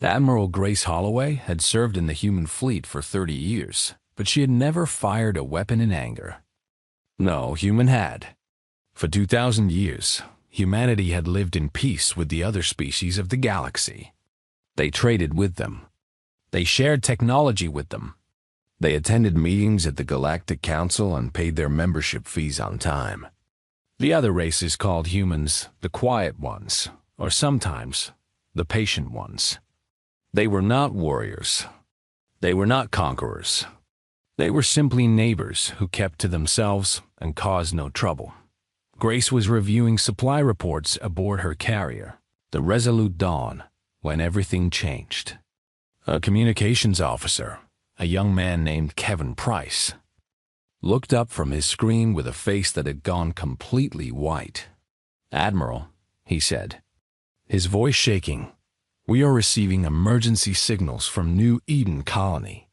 Admiral Grace Holloway had served in the human fleet for 30 years, but she had never fired a weapon in anger. No human had. For 2,000 years, humanity had lived in peace with the other species of the galaxy. They traded with them. They shared technology with them. They attended meetings at the Galactic Council and paid their membership fees on time. The other races called humans the quiet ones, or sometimes the patient ones. They were not warriors. They were not conquerors. They were simply neighbors who kept to themselves and caused no trouble. Grace was reviewing supply reports aboard her carrier, the Resolute Dawn, when everything changed. A communications officer, a young man named Kevin Price, looked up from his screen with a face that had gone completely white. "Admiral," he said, his voice shaking, "we are receiving emergency signals from New Eden Colony.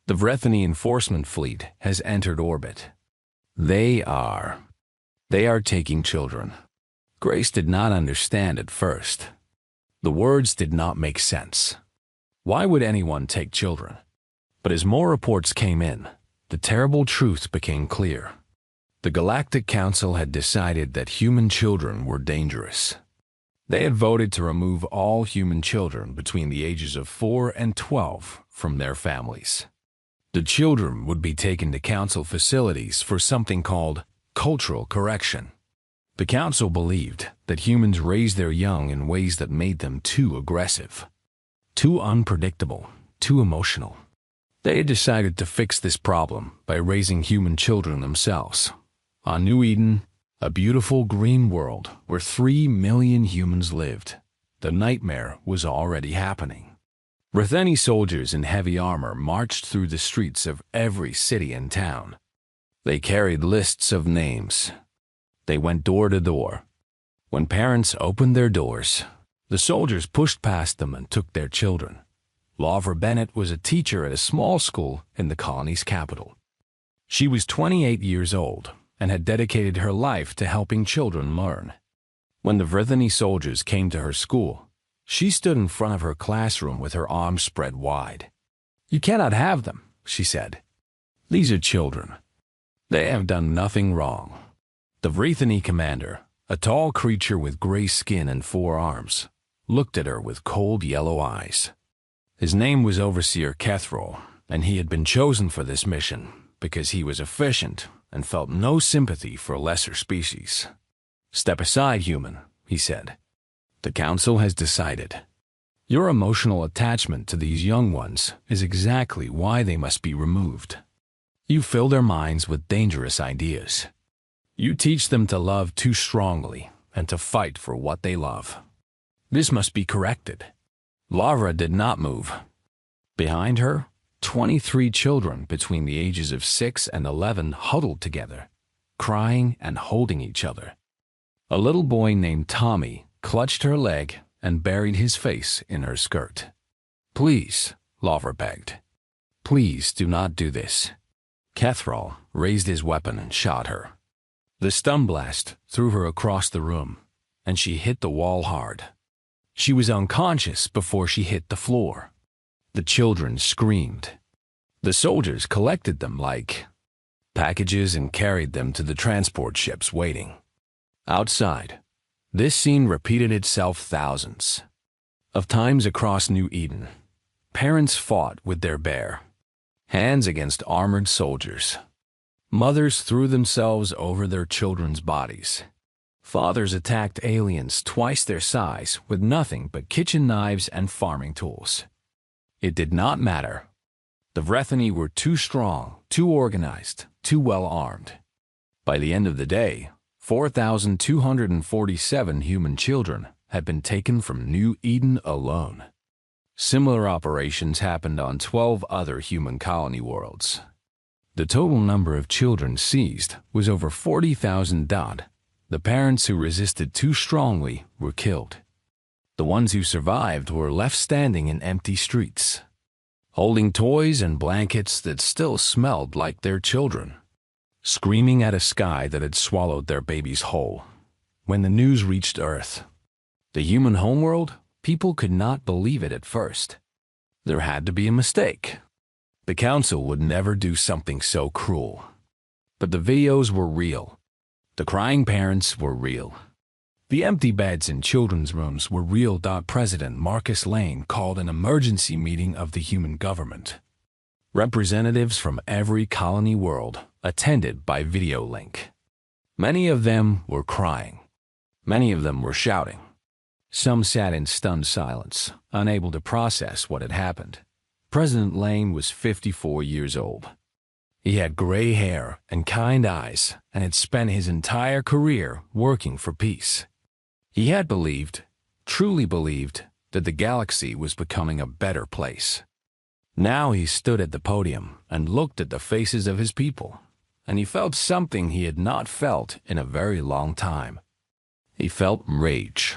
The Vrethany Enforcement Fleet has entered orbit. They are taking children." Grace did not understand at first. The words did not make sense. Why would anyone take children? But as more reports came in, the terrible truth became clear. The Galactic Council had decided that human children were dangerous. They had voted to remove all human children between the ages of 4 and 12 from their families. The children would be taken to council facilities for something called cultural correction. The council believed that humans raised their young in ways that made them too aggressive, too unpredictable, too emotional. They had decided to fix this problem by raising human children themselves. On New Eden, a beautiful green world where 3 million humans lived, the nightmare was already happening. Vrethany soldiers in heavy armor marched through the streets of every city and town. They carried lists of names. They went door to door. When parents opened their doors, the soldiers pushed past them and took their children. Lavra Bennett was a teacher at a small school in the colony's capital. She was 28 years old and had dedicated her life to helping children learn. When the Vrethany soldiers came to her school, she stood in front of her classroom with her arms spread wide. "You cannot have them," she said. "These are children. They have done nothing wrong." The Vrethany commander, a tall creature with gray skin and 4 arms, looked at her with cold yellow eyes. His name was Overseer Kethrol, and he had been chosen for this mission because he was efficient and felt no sympathy for lesser species. "Step aside, human," he said. "The council has decided. Your emotional attachment to these young ones is exactly why they must be removed. You fill their minds with dangerous ideas. You teach them to love too strongly and to fight for what they love. This must be corrected." Lavra did not move. Behind her, 23 children between the ages of 6 and 11 huddled together, crying and holding each other. A little boy named Tommy clutched her leg and buried his face in her skirt. "Please," Lavra begged. "Please do not do this." Kethrol raised his weapon and shot her. The stun blast threw her across the room, and she hit the wall hard. She was unconscious before she hit the floor. The children screamed. The soldiers collected them like packages and carried them to the transport ships waiting. Outside, this scene repeated itself thousands of times across New Eden. Parents fought with their bare hands against armored soldiers. Mothers threw themselves over their children's bodies. Fathers attacked aliens twice their size with nothing but kitchen knives and farming tools. It did not matter. The Vrethany were too strong, too organized, too well armed. By the end of the day, 4,247 human children had been taken from New Eden alone. Similar operations happened on 12 other human colony worlds. The total number of children seized was over 40,000. The parents who resisted too strongly were killed. The ones who survived were left standing in empty streets, holding toys and blankets that still smelled like their children, screaming at a sky that had swallowed their babies whole. When the news reached Earth, the human homeworld, People could not believe it at first. There had to be a mistake. The council would never do something so cruel. But the videos were real. The crying parents were real. The empty beds in children's rooms were real. President Marcus Lane called an emergency meeting of the human government. Representatives from every colony world attended by video link. Many of them were crying. Many of them were shouting. Some sat in stunned silence, unable to process what had happened. President Lane was 54 years old. He had gray hair and kind eyes and had spent his entire career working for peace. He had believed, truly believed, that the galaxy was becoming a better place. Now he stood at the podium and looked at the faces of his people, and he felt something he had not felt in a very long time. He felt rage.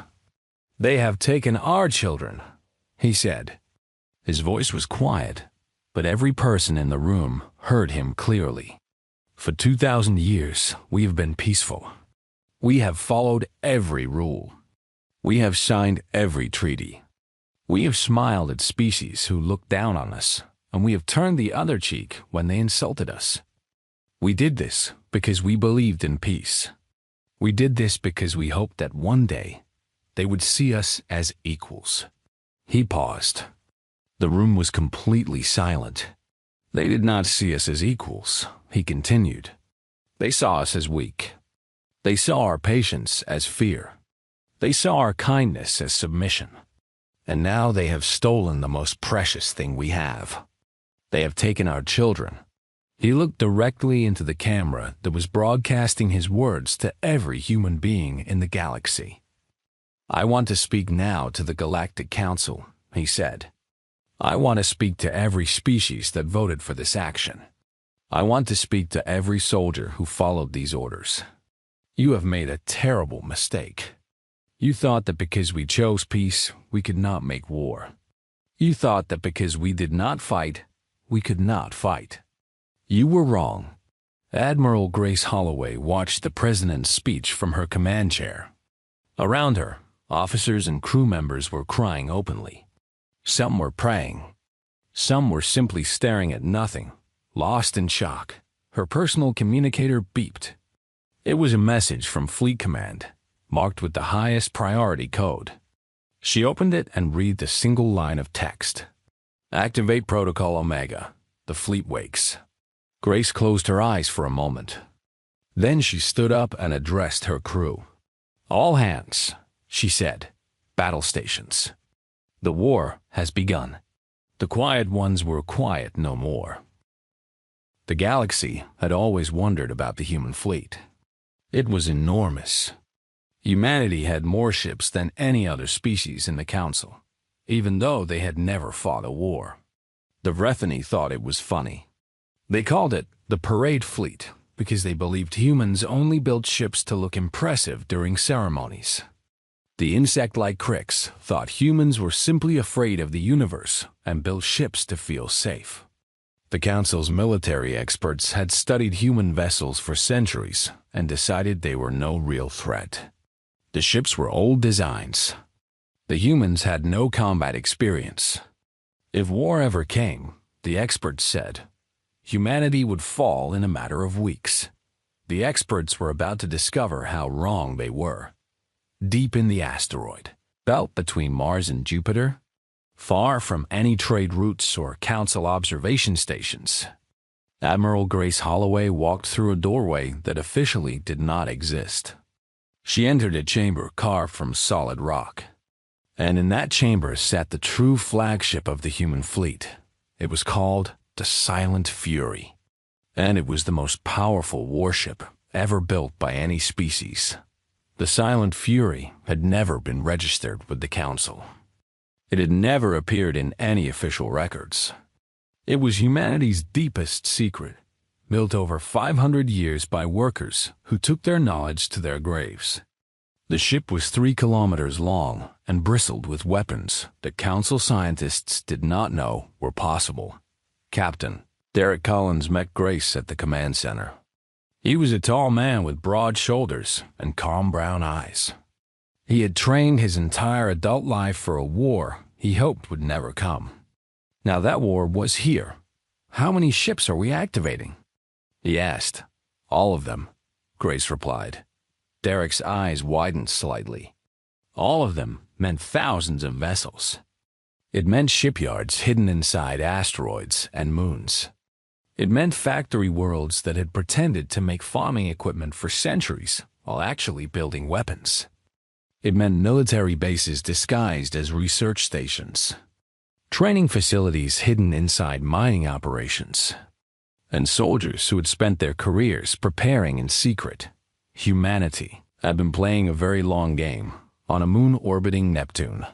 "They have taken our children," he said. His voice was quiet, but every person in the room heard him clearly. "For 2,000 years, we have been peaceful. We have followed every rule. We have signed every treaty. We have smiled at species who looked down on us, and we have turned the other cheek when they insulted us. We did this because we believed in peace. We did this because we hoped that one day they would see us as equals." He paused. The room was completely silent. "They did not see us as equals," he continued. "They saw us as weak. They saw our patience as fear. They saw our kindness as submission. And now they have stolen the most precious thing we have. They have taken our children." He looked directly into the camera that was broadcasting his words to every human being in the galaxy. "I want to speak now to the Galactic Council," he said. "I want to speak to every species that voted for this action. I want to speak to every soldier who followed these orders. You have made a terrible mistake. You thought that because we chose peace, we could not make war. You thought that because we did not fight, we could not fight. You were wrong." Admiral Grace Holloway watched the president's speech from her command chair. Around her, officers and crew members were crying openly. Some were praying. Some were simply staring at nothing, lost in shock. Her personal communicator beeped. It was a message from Fleet Command, marked with the highest priority code. She opened it and read the single line of text. "Activate Protocol Omega. The fleet wakes." Grace closed her eyes for a moment. Then she stood up and addressed her crew. "All hands," she said. "Battle stations. The war has begun." The quiet ones were quiet no more. The galaxy had always wondered about the human fleet. It was enormous. Humanity had more ships than any other species in the Council, even though they had never fought a war. The Vrethani thought it was funny. They called it the Parade Fleet because they believed humans only built ships to look impressive during ceremonies. The insect-like Cricks thought humans were simply afraid of the universe and built ships to feel safe. The Council's military experts had studied human vessels for centuries and decided they were no real threat. The ships were old designs. The humans had no combat experience. If war ever came, the experts said, humanity would fall in a matter of weeks. The experts were about to discover how wrong they were. Deep in the asteroid belt between Mars and Jupiter, far from any trade routes or Council observation stations, Admiral Grace Holloway walked through a doorway that officially did not exist. She entered a chamber carved from solid rock. And in that chamber sat the true flagship of the human fleet. It was called the Silent Fury. And it was the most powerful warship ever built by any species. The Silent Fury had never been registered with the Council. It had never appeared in any official records. It was humanity's deepest secret, built over 500 years by workers who took their knowledge to their graves. The ship was 3 kilometers long and bristled with weapons that Council scientists did not know were possible. Captain Derek Collins met Grace at the command center. He was a tall man with broad shoulders and calm brown eyes. He had trained his entire adult life for a war he hoped would never come. Now that war was here. How many ships are we activating? He asked. All of them, Grace replied. Derek's eyes widened slightly. All of them meant thousands of vessels. It meant shipyards hidden inside asteroids and moons. It meant factory worlds that had pretended to make farming equipment for centuries while actually building weapons. It meant military bases disguised as research stations, training facilities hidden inside mining operations, and soldiers who had spent their careers preparing in secret. Humanity had been playing a very long game on a moon orbiting Neptune.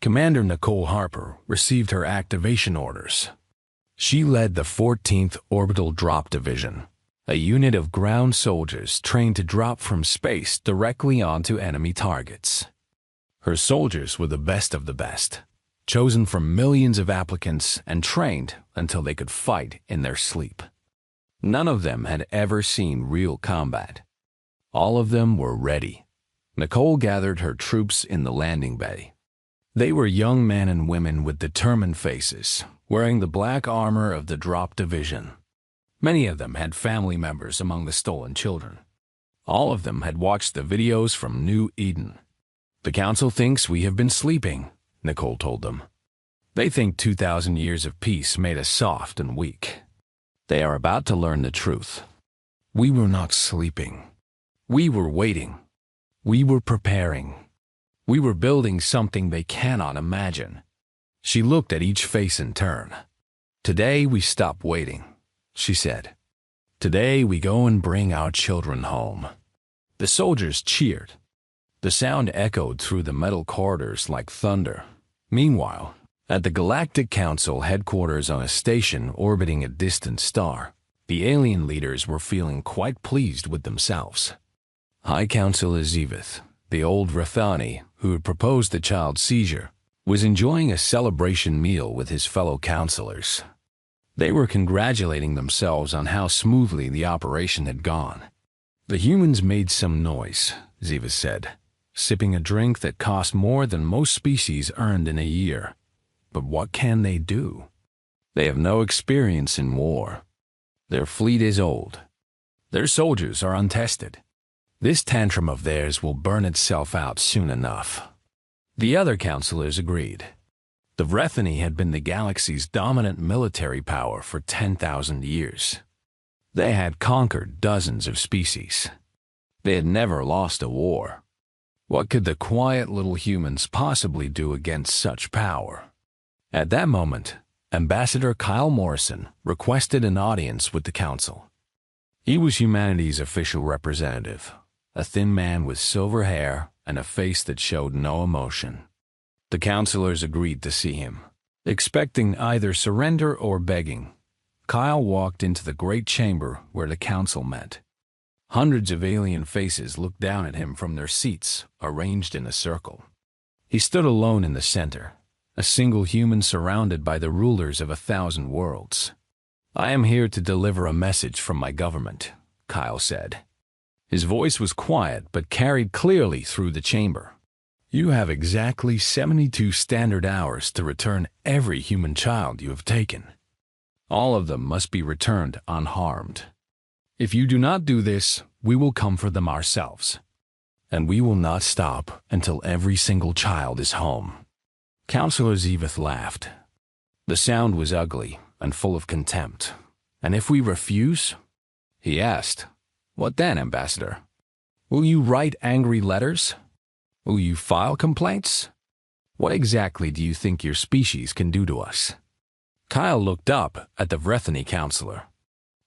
Commander Nicole Harper received her activation orders. She led the 14th Orbital Drop Division, a unit of ground soldiers trained to drop from space directly onto enemy targets. Her soldiers were the best of the best, chosen from millions of applicants and trained until they could fight in their sleep. None of them had ever seen real combat. All of them were ready. Nicole gathered her troops in the landing bay. They were young men and women with determined faces, wearing the black armor of the Drop Division. Many of them had family members among the stolen children. All of them had watched the videos from New Eden. The Council thinks we have been sleeping, Nicole told them. They think 2,000 years of peace made us soft and weak. They are about to learn the truth. We were not sleeping. We were waiting. We were preparing. We were building something they cannot imagine. She looked at each face in turn. Today we stop waiting, she said. Today we go and bring our children home. The soldiers cheered. The sound echoed through the metal corridors like thunder. Meanwhile, at the Galactic Council headquarters on a station orbiting a distant star, the alien leaders were feeling quite pleased with themselves. High Councilor Zevith, the old Rathani who had proposed the child seizure, was enjoying a celebration meal with his fellow councilors. They were congratulating themselves on how smoothly the operation had gone. The humans made some noise, Zevith said, sipping a drink that cost more than most species earned in a year. But what can they do? They have no experience in war. Their fleet is old. Their soldiers are untested. This tantrum of theirs will burn itself out soon enough. The other councilors agreed. The Vrethani had been the galaxy's dominant military power for 10,000 years. They had conquered dozens of species. They had never lost a war. What could the quiet little humans possibly do against such power? At that moment, Ambassador Kyle Morrison requested an audience with the council. He was humanity's official representative, a thin man with silver hair and a face that showed no emotion. The councilors agreed to see him, expecting either surrender or begging. Kyle walked into the great chamber where the council met. Hundreds of alien faces looked down at him from their seats, arranged in a circle. He stood alone in the center, a single human surrounded by the rulers of 1,000 worlds. I am here to deliver a message from my government, Kyle said. His voice was quiet but carried clearly through the chamber. You have exactly 72 standard hours to return every human child you have taken. All of them must be returned unharmed. If you do not do this, we will come for them ourselves. And we will not stop until every single child is home. Councilor Zevith laughed. The sound was ugly and full of contempt. And if we refuse? He asked. What then, Ambassador? Will you write angry letters? Will you file complaints? What exactly do you think your species can do to us? Kyle looked up at the Vrethani counselor.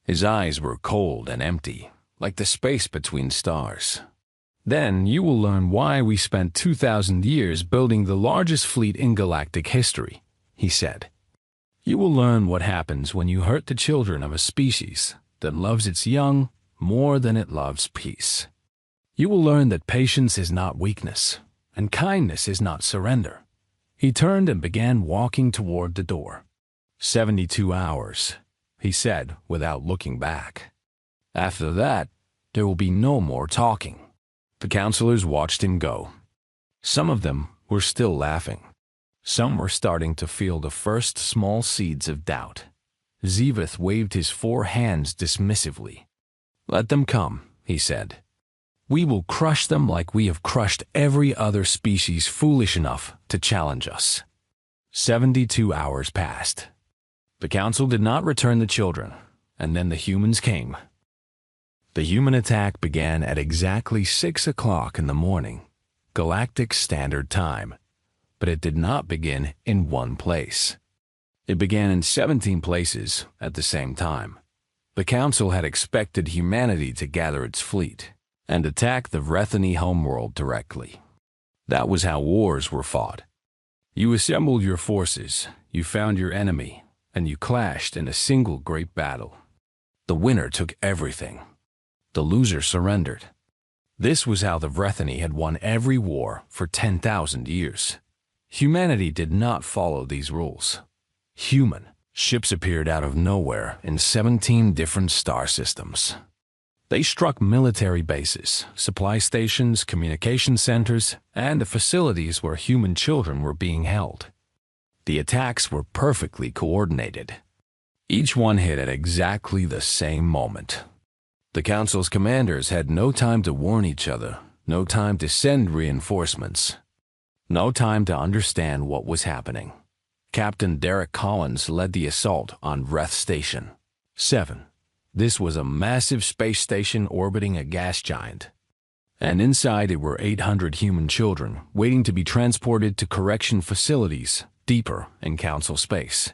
His eyes were cold and empty, like the space between stars. Then you will learn why we spent 2,000 years building the largest fleet in galactic history, he said. You will learn what happens when you hurt the children of a species that loves its young more than it loves peace. You will learn that patience is not weakness, and kindness is not surrender. He turned and began walking toward the door. 72 hours, he said without looking back. After that, there will be no more talking. The counselors watched him go. Some of them were still laughing. Some were starting to feel the first small seeds of doubt. Ziveth waved his 4 hands dismissively. "Let them come," he said. "We will crush them like we have crushed every other species foolish enough to challenge us." 72 hours passed. The council did not return the children, and then the humans came. The human attack began at exactly 6 o'clock in the morning, Galactic Standard Time, but it did not begin in one place. It began in 17 places at the same time. The council had expected humanity to gather its fleet and attack the Vrethany homeworld directly. That was how wars were fought. You assembled your forces, you found your enemy, and you clashed in a single great battle. The winner took everything. The loser surrendered. This was how the Vrethany had won every war for 10,000 years. Humanity did not follow these rules. Human ships appeared out of nowhere in 17 different star systems. They struck military bases, supply stations, communication centers, and the facilities where human children were being held. The attacks were perfectly coordinated. Each one hit at exactly the same moment. The Council's commanders had no time to warn each other, no time to send reinforcements, no time to understand what was happening. Captain Derek Collins led the assault on Vreth Station 7. This was a massive space station orbiting a gas giant, and inside it were 800 human children waiting to be transported to correction facilities deeper in Council space.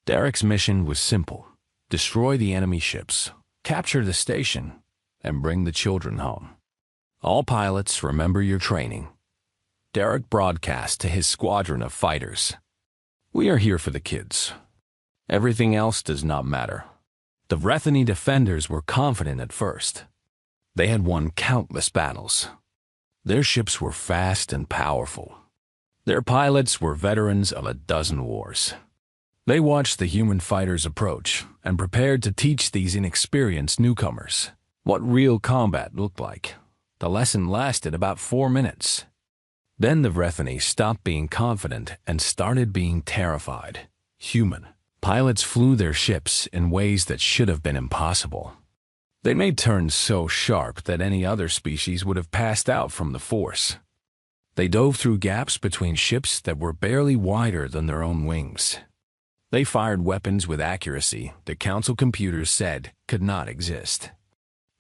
Derek's mission was simple: destroy the enemy ships, capture the station, and bring the children home. All pilots, remember your training. Derek broadcast to his squadron of fighters. We are here for the kids. Everything else does not matter. The Vrethany defenders were confident at first. They had won countless battles. Their ships were fast and powerful. Their pilots were veterans of a dozen wars. They watched the human fighters approach and prepared to teach these inexperienced newcomers what real combat looked like. The lesson lasted about 4 minutes. Then the Vrethany stopped being confident and started being terrified. Human pilots flew their ships in ways that should have been impossible. They made turns so sharp that any other species would have passed out from the force. They dove through gaps between ships that were barely wider than their own wings. They fired weapons with accuracy that Council computers said could not exist.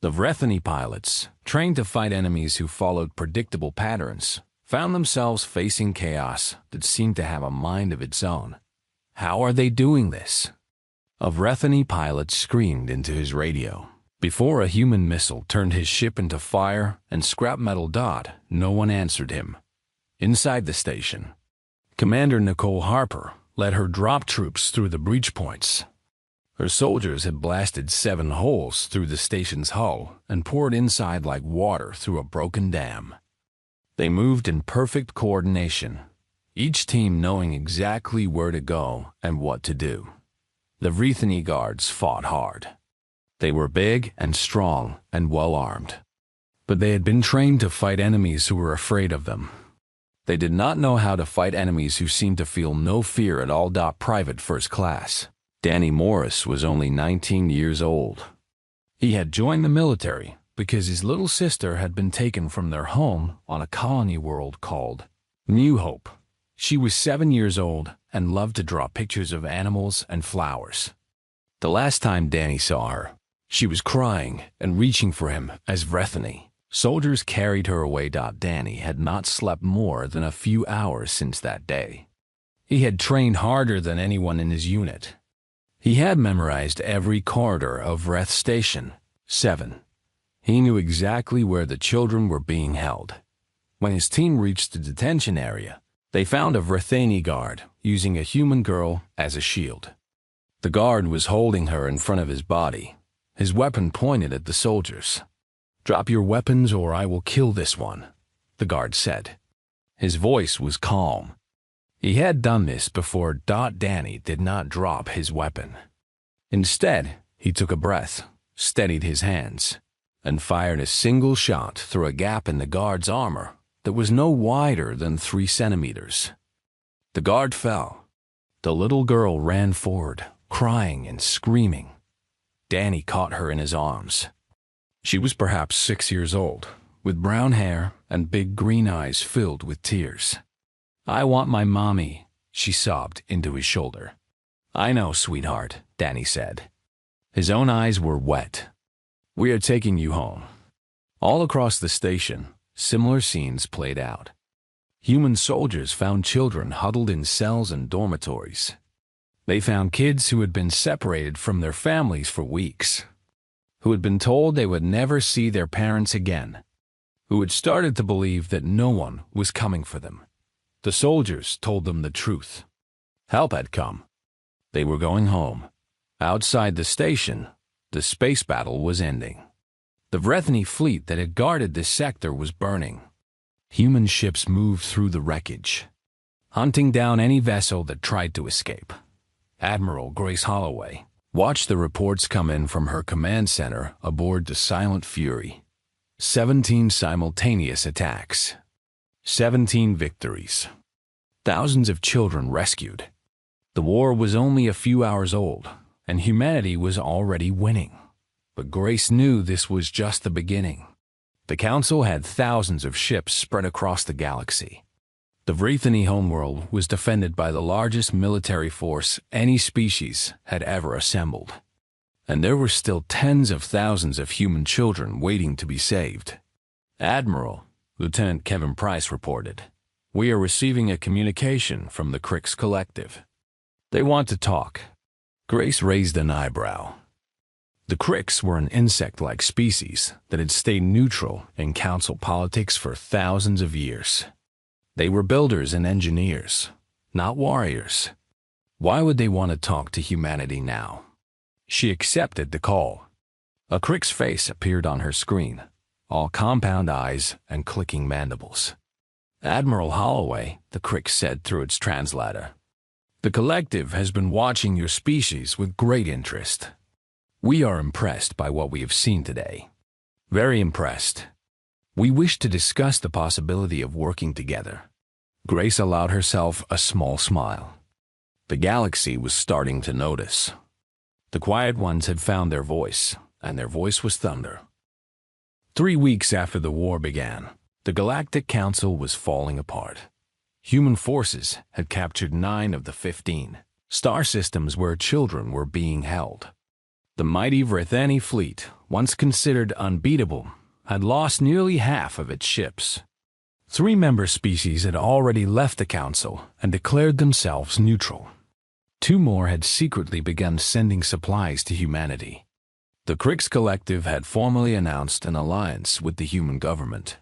The Vrethany pilots, trained to fight enemies who followed predictable patterns, found themselves facing chaos that seemed to have a mind of its own. How are they doing this? A Vrethany pilot screamed into his radio. Before a human missile turned his ship into fire and scrap metal dot, no one answered him. Inside the station, Commander Nicole Harper led her drop troops through the breach points. Her soldiers had blasted 7 holes through the station's hull and poured inside like water through a broken dam. They moved in perfect coordination, each team knowing exactly where to go and what to do. The Vrethany guards fought hard. They were big and strong and well-armed, but they had been trained to fight enemies who were afraid of them. They did not know how to fight enemies who seemed to feel no fear at all. Private First Class Danny Morris was only 19 years old. He had joined the military because his little sister had been taken from their home on a colony world called New Hope. She was 7 years old and loved to draw pictures of animals and flowers. The last time Danny saw her, she was crying and reaching for him as Vrethany. Soldiers carried her away. Danny had not slept more than a few hours since that day. He had trained harder than anyone in his unit. He had memorized every corridor of Vreth Station 7. He knew exactly where the children were being held. When his team reached the detention area, they found a Vrethany guard using a human girl as a shield. The guard was holding her in front of his body, his weapon pointed at the soldiers. "Drop your weapons or I will kill this one," the guard said. His voice was calm. He had done this before. Danny did not drop his weapon. Instead, he took a breath, steadied his hands, and fired a single shot through a gap in the guard's armor that was no wider than 3 centimeters. The guard fell. The little girl ran forward, crying and screaming. Danny caught her in his arms. She was perhaps 6 years old, with brown hair and big green eyes filled with tears. "I want my mommy," she sobbed into his shoulder. "I know, sweetheart," Danny said. His own eyes were wet. "We are taking you home." All across the station, similar scenes played out. Human soldiers found children huddled in cells and dormitories. They found kids who had been separated from their families for weeks, who had been told they would never see their parents again, who had started to believe that no one was coming for them. The soldiers told them the truth. Help had come. They were going home. Outside the station, the space battle was ending. The Vrethany fleet that had guarded this sector was burning. Human ships moved through the wreckage, hunting down any vessel that tried to escape. Admiral Grace Holloway watched the reports come in from her command center aboard the Silent Fury. 17 simultaneous attacks. 17 victories. Thousands of children rescued. The war was only a few hours old, and humanity was already winning. But Grace knew this was just the beginning. The Council had thousands of ships spread across the galaxy. The Vrethany homeworld was defended by the largest military force any species had ever assembled. And there were still tens of thousands of human children waiting to be saved. "Admiral," Lieutenant Kevin Price reported, "we are receiving a communication from the Crix Collective. They want to talk." Grace raised an eyebrow. The Crix were an insect-like species that had stayed neutral in Council politics for thousands of years. They were builders and engineers, not warriors. Why would they want to talk to humanity now? She accepted the call. A Crix face appeared on her screen, all compound eyes and clicking mandibles. "Admiral Holloway," the Crix said through its translator, "the Collective has been watching your species with great interest. We are impressed by what we have seen today. Very impressed. We wish to discuss the possibility of working together." Grace allowed herself a small smile. The galaxy was starting to notice. The quiet ones had found their voice, and their voice was thunder. 3 weeks after the war began, the Galactic Council was falling apart. Human forces had captured 9 of the 15 star systems where children were being held. The mighty Vrethany fleet, once considered unbeatable, had lost nearly half of its ships. 3 member species had already left the Council and declared themselves neutral. 2 more had secretly begun sending supplies to humanity. The Crix Collective had formally announced an alliance with the human government,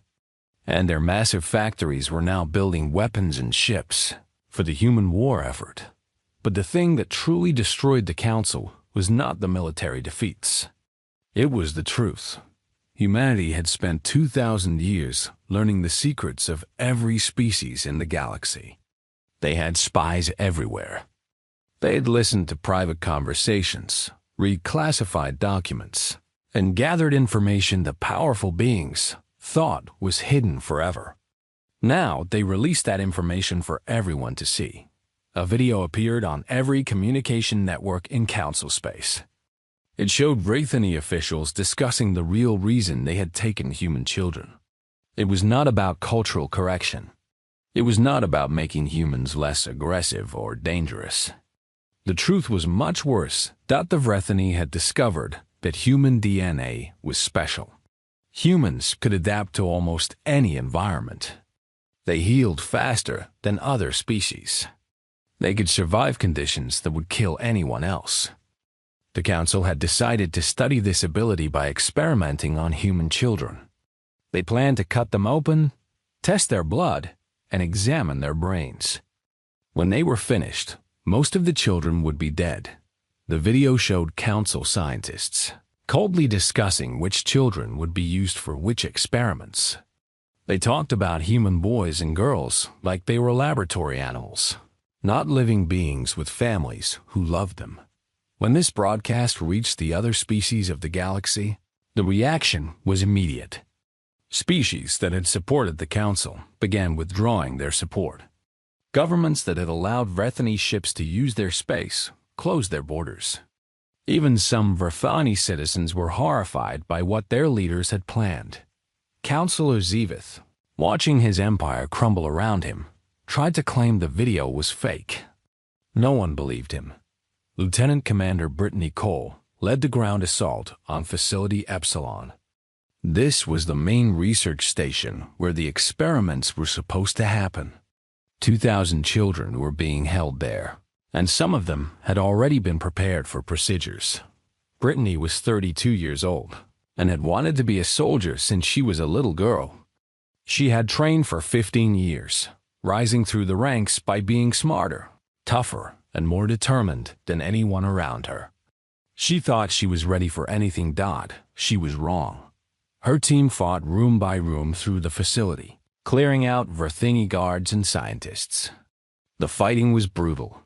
and their massive factories were now building weapons and ships for the human war effort. But the thing that truly destroyed the Council was not the military defeats. It was the truth. Humanity had spent 2,000 years learning the secrets of every species in the galaxy. They had spies everywhere. They had listened to private conversations, read classified documents, and gathered information that powerful beings thought was hidden forever. Now they released that information for everyone to see. A video appeared on every communication network in Council space. It showed Vrethany officials discussing the real reason they had taken human children. It was not about cultural correction. It was not about making humans less aggressive or dangerous. The truth was much worse that the Vrethany had discovered that human DNA was special. Humans could adapt to almost any environment. They healed faster than other species. They could survive conditions that would kill anyone else. The Council had decided to study this ability by experimenting on human children. They planned to cut them open, test their blood, and examine their brains. When they were finished, most of the children would be dead. The video showed Council scientists coldly discussing which children would be used for which experiments. They talked about human boys and girls like they were laboratory animals, not living beings with families who loved them. When this broadcast reached the other species of the galaxy, the reaction was immediate. Species that had supported the Council began withdrawing their support. Governments that had allowed Vrethani ships to use their space closed their borders. Even some Vrethani citizens were horrified by what their leaders had planned. Councillor Zevith, watching his empire crumble around him, tried to claim the video was fake. No one believed him. Lieutenant Commander Brittany Cole led the ground assault on Facility Epsilon. This was the main research station where the experiments were supposed to happen. 2,000 children were being held there, and some of them had already been prepared for procedures. Brittany was 32 years old and had wanted to be a soldier since she was a little girl. She had trained for 15 years, rising through the ranks by being smarter, tougher, and more determined than anyone around her. She thought she was ready for anything. She was wrong. Her team fought room by room through the facility, clearing out Vrethani guards and scientists. The fighting was brutal.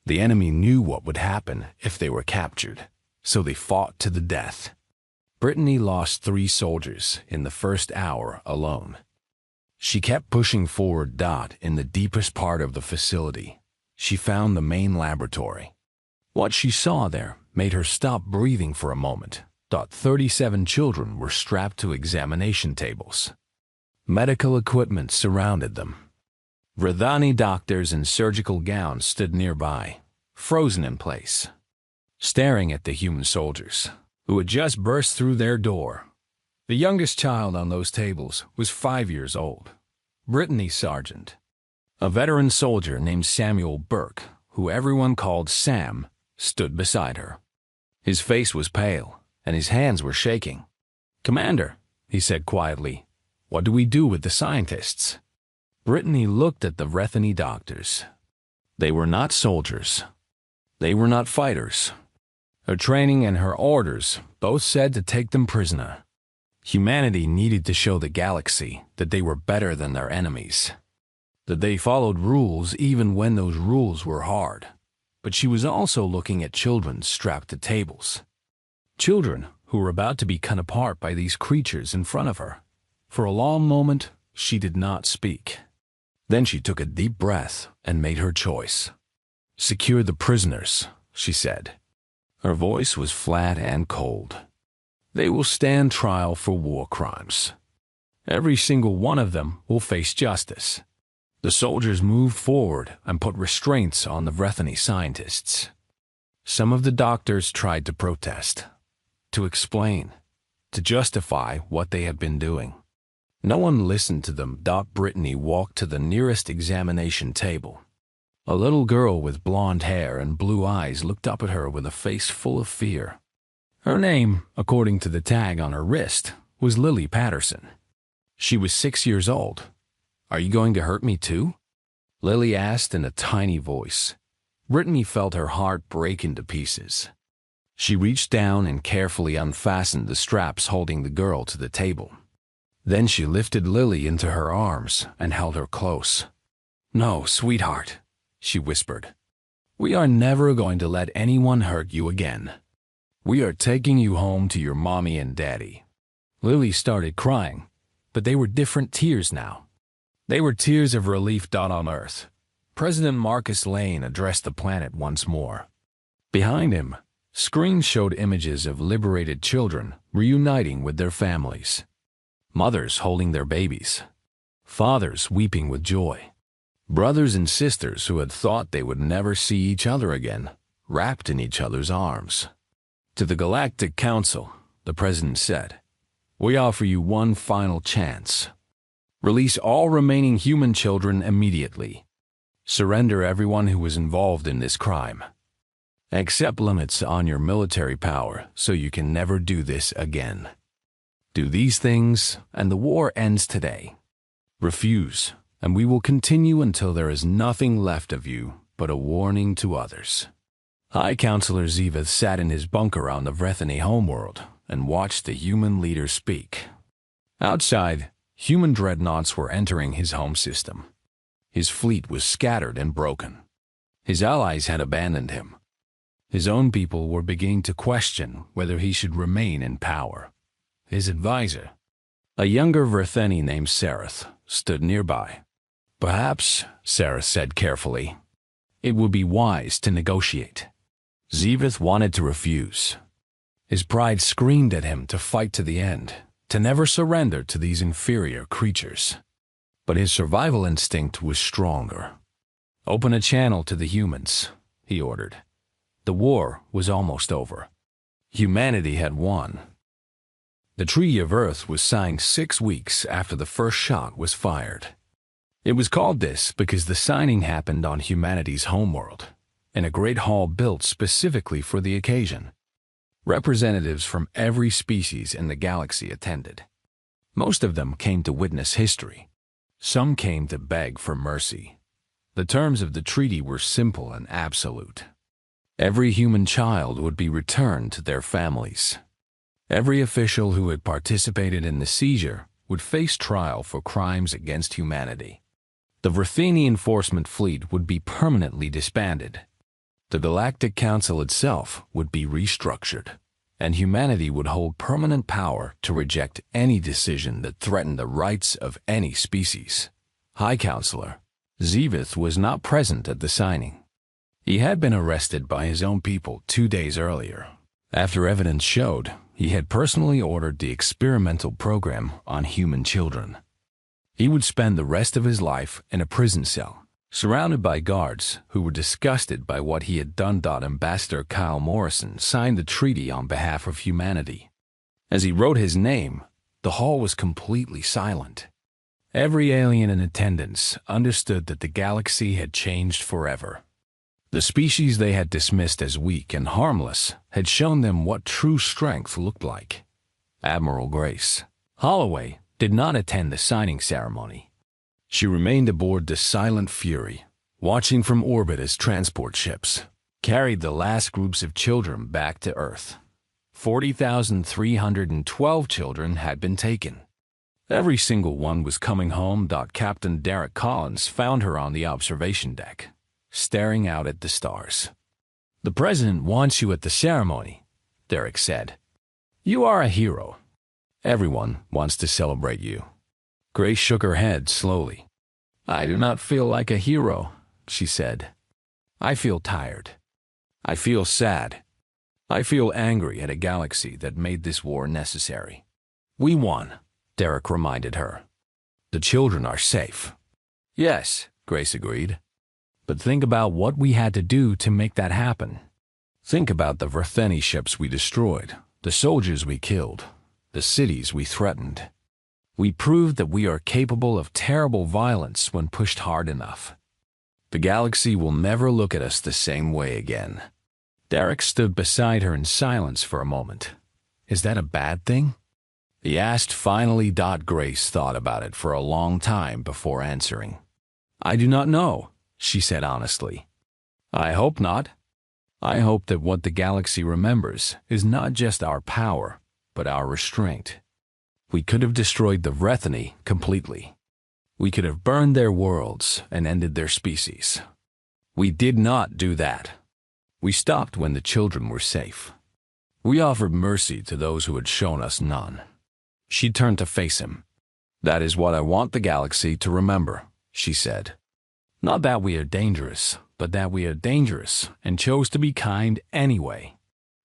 The enemy knew what would happen if they were captured, so they fought to the death. Brittany lost 3 soldiers in the first hour alone. She kept pushing forward. In the deepest part of the facility, she found the main laboratory. What she saw there made her stop breathing for a moment. 37 children were strapped to examination tables. Medical equipment surrounded them. Vrethani doctors in surgical gowns stood nearby, frozen in place, staring at the human soldiers, who had just burst through their door. The youngest child on those tables was 5 years old, Brittany Sargent. A veteran soldier named Samuel Burke, who everyone called Sam, stood beside her. His face was pale, and his hands were shaking. "Commander," he said quietly, "what do we do with the scientists?" Brittany looked at the Vrethani doctors. They were not soldiers. They were not fighters. Her training and her orders both said to take them prisoner. Humanity needed to show the galaxy that they were better than their enemies, that they followed rules even when those rules were hard. But she was also looking at children strapped to tables. Children who were about to be cut apart by these creatures in front of her. For a long moment, she did not speak. Then she took a deep breath and made her choice. "Secure the prisoners," she said. Her voice was flat and cold. "They will stand trial for war crimes. Every single one of them will face justice." The soldiers moved forward and put restraints on the Vrethani scientists. Some of the doctors tried to protest, to explain, to justify what they had been doing. No one listened to them. Brittany walked to the nearest examination table. A little girl with blonde hair and blue eyes looked up at her with a face full of fear. Her name, according to the tag on her wrist, was Lily Patterson. She was 6 years old. "Are you going to hurt me too?" Lily asked in a tiny voice. Brittany felt her heart break into pieces. She reached down and carefully unfastened the straps holding the girl to the table. Then she lifted Lily into her arms and held her close. "No, sweetheart," she whispered. "We are never going to let anyone hurt you again. We are taking you home to your mommy and daddy." Lily started crying, but they were different tears now. They were tears of relief. On Earth, President Marcus Lane addressed the planet once more. Behind him, screens showed images of liberated children reuniting with their families. Mothers holding their babies. Fathers weeping with joy. Brothers and sisters who had thought they would never see each other again, wrapped in each other's arms. To the Galactic Council, the President said, "We offer you one final chance. Release all remaining human children immediately. Surrender everyone who was involved in this crime. Accept limits on your military power so you can never do this again. Do these things, and the war ends today. Refuse, and we will continue until there is nothing left of you but a warning to others." High Counselor Zevith sat in his bunker on the Vrethani homeworld and watched the human leader speak. Outside, human dreadnoughts were entering his home system. His fleet was scattered and broken. His allies had abandoned him. His own people were beginning to question whether he should remain in power. His advisor, A younger Vertheni named Sareth stood nearby. Perhaps, Sareth said carefully, it would be wise to negotiate. Zivith wanted to refuse. His pride screamed at him to fight to the end, to never surrender to these inferior creatures. But his survival instinct was stronger. Open a channel to the humans, he ordered. The war was almost over. Humanity had won. The Treaty of Earth was signed 6 weeks after the first shot was fired. It was called this because the signing happened on humanity's homeworld, in a great hall built specifically for the occasion. Representatives from every species in the galaxy attended. Most of them came to witness history. Some came to beg for mercy. The terms of the treaty were simple and absolute. Every human child would be returned to their families. Every official who had participated in the seizure would face trial for crimes against humanity. The Vertheni enforcement fleet would be permanently disbanded. The Galactic Council itself would be restructured, and humanity would hold permanent power to reject any decision that threatened the rights of any species. High Counselor Zivith was not present at the signing. He had been arrested by his own people 2 days earlier, after evidence showed he had personally ordered the experimental program on human children. He would spend the rest of his life in a prison cell, surrounded by guards who were disgusted by what he had done. Ambassador Kyle Morrison signed the treaty on behalf of humanity. As he wrote his name, the hall was completely silent. Every alien in attendance understood that the galaxy had changed forever. The species they had dismissed as weak and harmless had shown them what true strength looked like. Admiral Grace Holloway did not attend the signing ceremony. She remained aboard the Silent Fury, watching from orbit as transport ships carried the last groups of children back to Earth. 40,312 children had been taken. Every single one was coming home. Captain Derek Collins found her on the observation deck, staring out at the stars. "The President wants you at the ceremony," Derek said. "You are a hero. Everyone wants to celebrate you." Grace shook her head slowly. "I do not feel like a hero," she said. "I feel tired. I feel sad. I feel angry at a galaxy that made this war necessary." "We won," Derek reminded her. "The children are safe." "Yes," Grace agreed. "But think about what we had to do to make that happen. Think about the Vertheni ships we destroyed, the soldiers we killed, the cities we threatened. We proved that we are capable of terrible violence when pushed hard enough. The galaxy will never look at us the same way again." Derek stood beside her in silence for a moment. "Is that a bad thing?" he asked finally. Grace thought about it for a long time before answering. "I do not know," she said honestly. "I hope not. I hope that what the galaxy remembers is not just our power, but our restraint. We could have destroyed the Vertheni completely. We could have burned their worlds and ended their species. We did not do that. We stopped when the children were safe. We offered mercy to those who had shown us none." She turned to face him. "That is what I want the galaxy to remember," she said. "Not that we are dangerous, but that we are dangerous and chose to be kind anyway."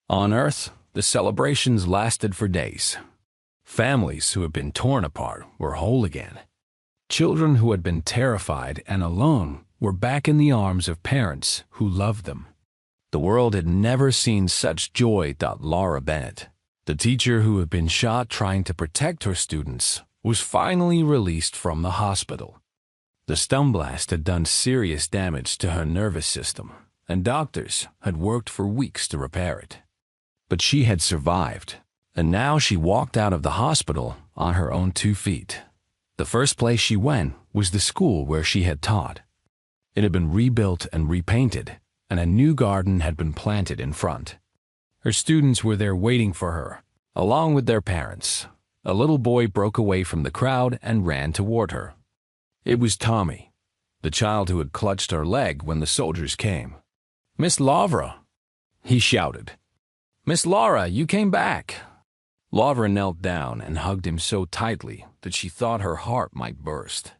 On Earth, the celebrations lasted for days. Families who had been torn apart were whole again. Children who had been terrified and alone were back in the arms of parents who loved them. The world had never seen such joy. Laura Bennett, the teacher who had been shot trying to protect her students, was finally released from the hospital. The stun blast had done serious damage to her nervous system, and doctors had worked for weeks to repair it. But she had survived, and now she walked out of the hospital on her own 2 feet. The first place she went was the school where she had taught. It had been rebuilt and repainted, and a new garden had been planted in front. Her students were there waiting for her, along with their parents. A little boy broke away from the crowd and ran toward her. It was Tommy, the child who had clutched her leg when the soldiers came. "Miss Lavra!" he shouted. "Miss Laura, you came back!" Lavra knelt down and hugged him so tightly that she thought her heart might burst.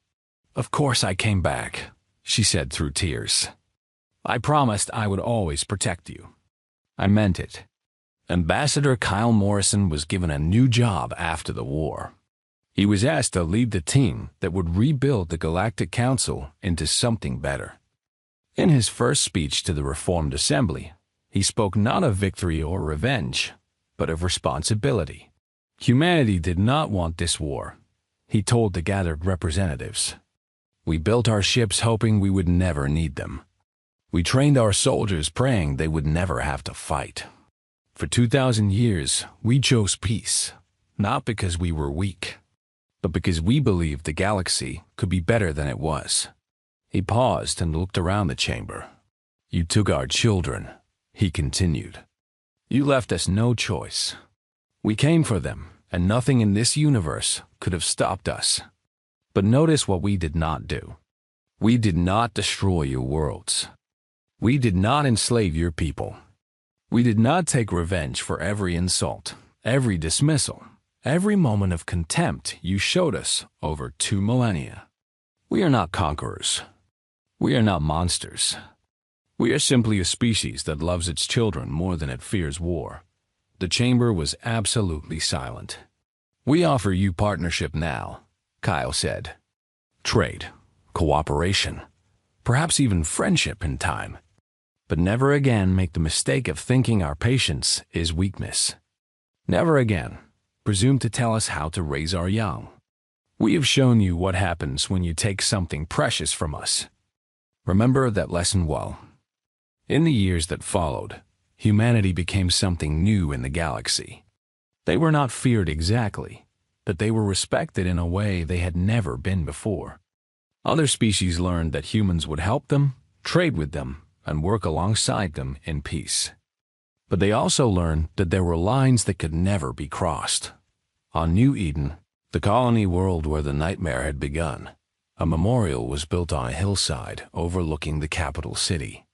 "Of course I came back," she said through tears. "I promised I would always protect you. I meant it." Ambassador Kyle Morrison was given a new job after the war. He was asked to lead the team that would rebuild the Galactic Council into something better. In his first speech to the Reformed Assembly, he spoke not of victory or revenge, but of responsibility. Humanity did not want this war, he told the gathered representatives. We built our ships hoping we would never need them. We trained our soldiers praying they would never have to fight. For 2,000 years, we chose peace, not because we were weak, but because we believed the galaxy could be better than it was. He paused and looked around the chamber. You took our children, he continued. You left us no choice. We came for them, and nothing in this universe could have stopped us. But notice what we did not do. We did not destroy your worlds. We did not enslave your people. We did not take revenge for every insult, every dismissal, every moment of contempt you showed us over 2 millennia. We are not conquerors. We are not monsters. We are simply a species that loves its children more than it fears war. The chamber was absolutely silent. We offer you partnership now, Kyle said. Trade, cooperation, perhaps even friendship in time. But never again make the mistake of thinking our patience is weakness. Never again presume to tell us how to raise our young. We have shown you what happens when you take something precious from us. Remember that lesson well. In the years that followed, humanity became something new in the galaxy. They were not feared exactly, but they were respected in a way they had never been before. Other species learned that humans would help them, trade with them, and work alongside them in peace. But they also learned that there were lines that could never be crossed. On New Eden, the colony world where the nightmare had begun, a memorial was built on a hillside overlooking the capital city.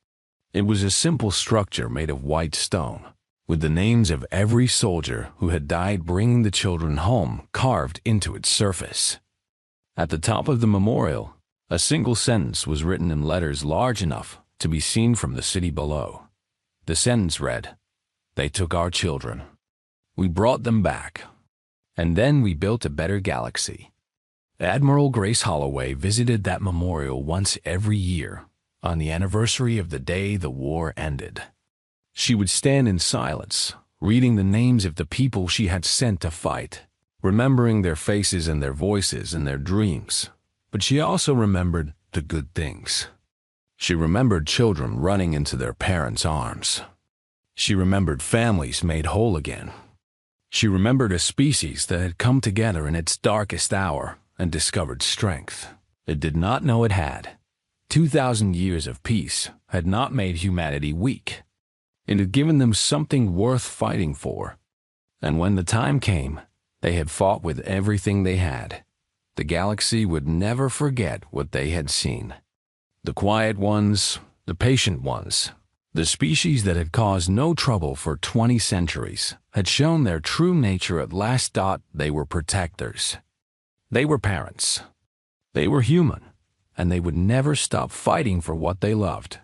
It was a simple structure made of white stone, with the names of every soldier who had died bringing the children home carved into its surface. At the top of the memorial, a single sentence was written in letters large enough to be seen from the city below. The sentence read, "They took our children. We brought them back. And then we built a better galaxy." Admiral Grace Holloway visited that memorial once every year, on the anniversary of the day the war ended. She would stand in silence, reading the names of the people she had sent to fight, remembering their faces and their voices and their dreams. But she also remembered the good things. She remembered children running into their parents' arms. She remembered families made whole again. She remembered a species that had come together in its darkest hour and discovered strength it did not know it had. 2,000 years of peace had not made humanity weak. It had given them something worth fighting for. And when the time came, they had fought with everything they had. The galaxy would never forget what they had seen. The quiet ones, the patient ones, the species that had caused no trouble for 20 centuries had shown their true nature at last. They were protectors. They were parents. They were human, and they would never stop fighting for what they loved.